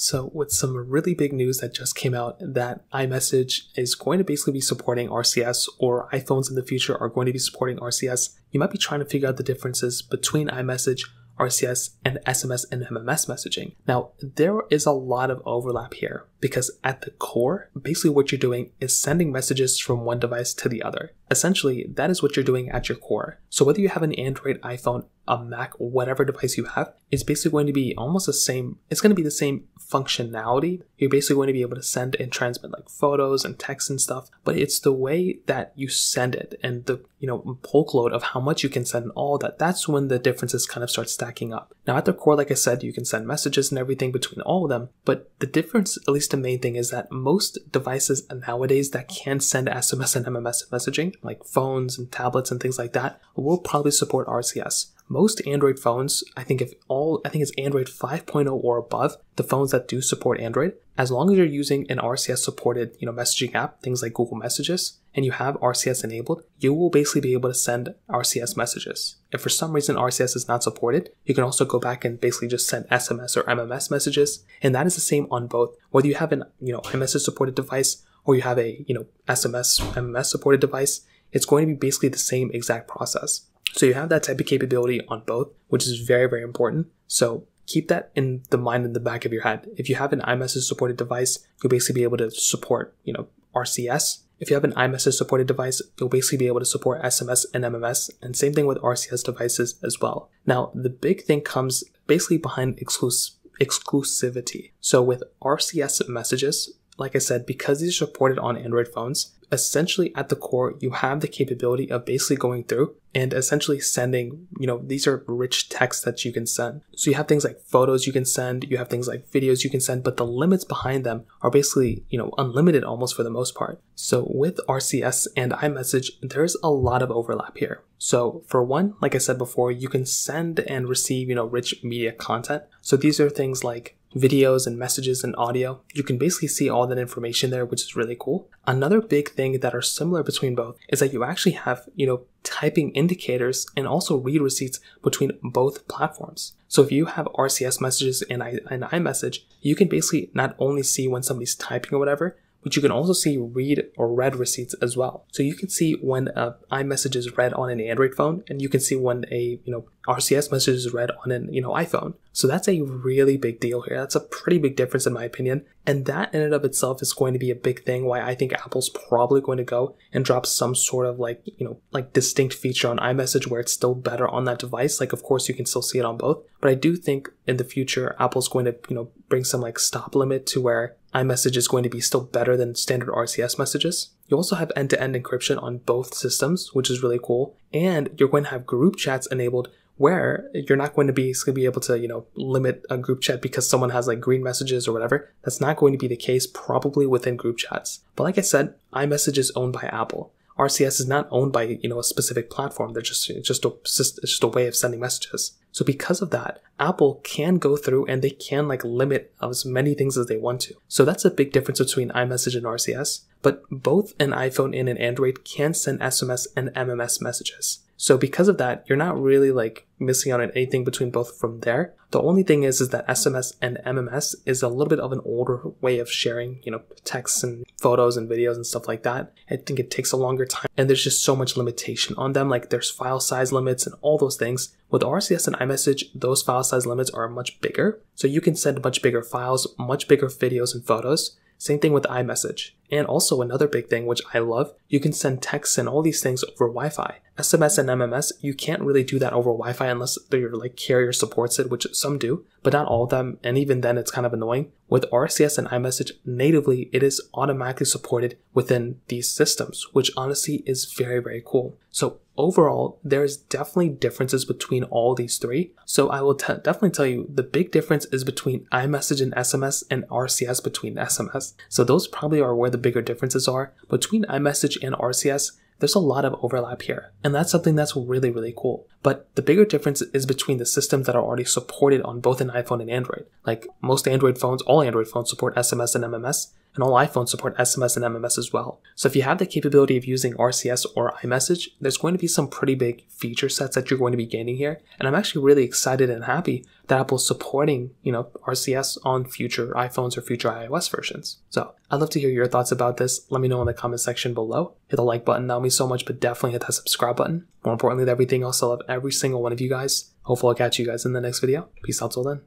So with some really big news that just came out that iMessage is going to basically be supporting RCS, or iPhones in the future are going to be supporting RCS, you might be trying to figure out the differences between iMessage, RCS, and SMS and MMS messaging. Now, there is a lot of overlap here because at the core, basically what you're doing is sending messages from one device to the other. Essentially, that is what you're doing at your core. So whether you have an Android, iPhone, a Mac, whatever device you have, it's basically going to be almost the same. It's going to be the same functionality. You're basically going to be able to send and transmit like photos and text and stuff, but it's the way that you send it and the bulk load of how much you can send and all that. That's when the differences kind of start stacking up. Now at the core, like I said, you can send messages and everything between all of them, but the difference, at least the main thing, is that most devices nowadays that can send SMS and MMS messaging, like phones and tablets and things like that, will probably support RCS. Most Android phones, I think it's Android 5.0 or above, the phones that do support Android, as long as you're using an RCS supported, messaging app, things like Google Messages, and you have RCS enabled, you will basically be able to send RCS messages. If for some reason RCS is not supported, you can also go back and basically just send SMS or MMS messages, and that is the same on both. Whether you have an, iMessage supported device or you have a, SMS, MMS supported device, it's going to be basically the same exact process. So you have that type of capability on both, which is very, very important. So keep that in the mind in the back of your head. If you have an iMessage supported device, you'll basically be able to support, RCS. If you have an iMessage supported device, you'll basically be able to support SMS and MMS, and same thing with RCS devices as well. Now, the big thing comes basically behind exclusivity. So with RCS messages, like I said, because these are supported on Android phones, essentially at the core, you have the capability of basically going through and essentially sending, these are rich texts that you can send. So you have things like photos you can send, you have things like videos you can send, but the limits behind them are basically, unlimited almost for the most part. So with RCS and iMessage, there's a lot of overlap here. So for one, like I said before, you can send and receive, rich media content. So these are things like videos and messages and audio. You can basically see all that information there, which is really cool. Another big thing that are similar between both is that you actually have, typing indicators and also read receipts between both platforms. So if you have RCS messages and iMessage, you can basically not only see when somebody's typing or whatever, but you can also see read or read receipts as well. So you can see when iMessage is read on an Android phone, and you can see when a RCS message is read on an iPhone. So that's a really big deal here. That's a pretty big difference in my opinion, and that in and of itself is going to be a big thing. Why I think Apple's probably going to go and drop some sort of like distinct feature on iMessage where it's still better on that device. Like of course you can still see it on both, but I do think in the future Apple's going to bring some like stop limit to where iMessage is going to be still better than standard RCS messages. You also have end-to-end encryption on both systems, which is really cool. And you're going to have group chats enabled where you're not going to basically be able to, limit a group chat because someone has like green messages or whatever. That's not going to be the case probably within group chats. But like I said, iMessage is owned by Apple. RCS is not owned by, a specific platform. It's just a way of sending messages. So because of that, Apple can go through and they can limit as many things as they want to. So that's a big difference between iMessage and RCS. But both an iPhone and an Android can send SMS and MMS messages. So because of that, you're not really missing out on anything between both from there. The only thing is that SMS and MMS is a little bit of an older way of sharing, texts and photos and videos and stuff like that. I think it takes a longer time and there's just so much limitation on them. There's file size limits and all those things. With RCS and iMessage, those file size limits are much bigger. So you can send much bigger files, much bigger videos and photos. Same thing with iMessage. And also another big thing, which I love, you can send texts and all these things over Wi-Fi. SMS and MMS, you can't really do that over Wi-Fi unless your carrier supports it, which some do, but not all of them. And even then, it's kind of annoying. With RCS and iMessage, natively, it is automatically supported within these systems, which honestly is very, very cool. So overall, there's definitely differences between all these three. So I will definitely tell you the big difference is between iMessage and SMS and RCS between SMS. So those probably are where the bigger differences are. Between iMessage and RCS, there's a lot of overlap here, and that's something that's really, really cool. But the bigger difference is between the systems that are already supported on both an iPhone and Android. Like most Android phones, all Android phones support SMS and MMS, and and all iPhones support SMS and MMS as well. So if you have the capability of using RCS or iMessage, there's going to be some pretty big feature sets that you're going to be gaining here. And I'm actually really excited and happy that Apple's supporting, RCS on future iPhones or future iOS versions. So I'd love to hear your thoughts about this. Let me know in the comment section below. Hit the like button, that would mean so much, but definitely hit that subscribe button. More importantly than everything else, I love every single one of you guys. Hopefully I'll catch you guys in the next video. Peace out till then.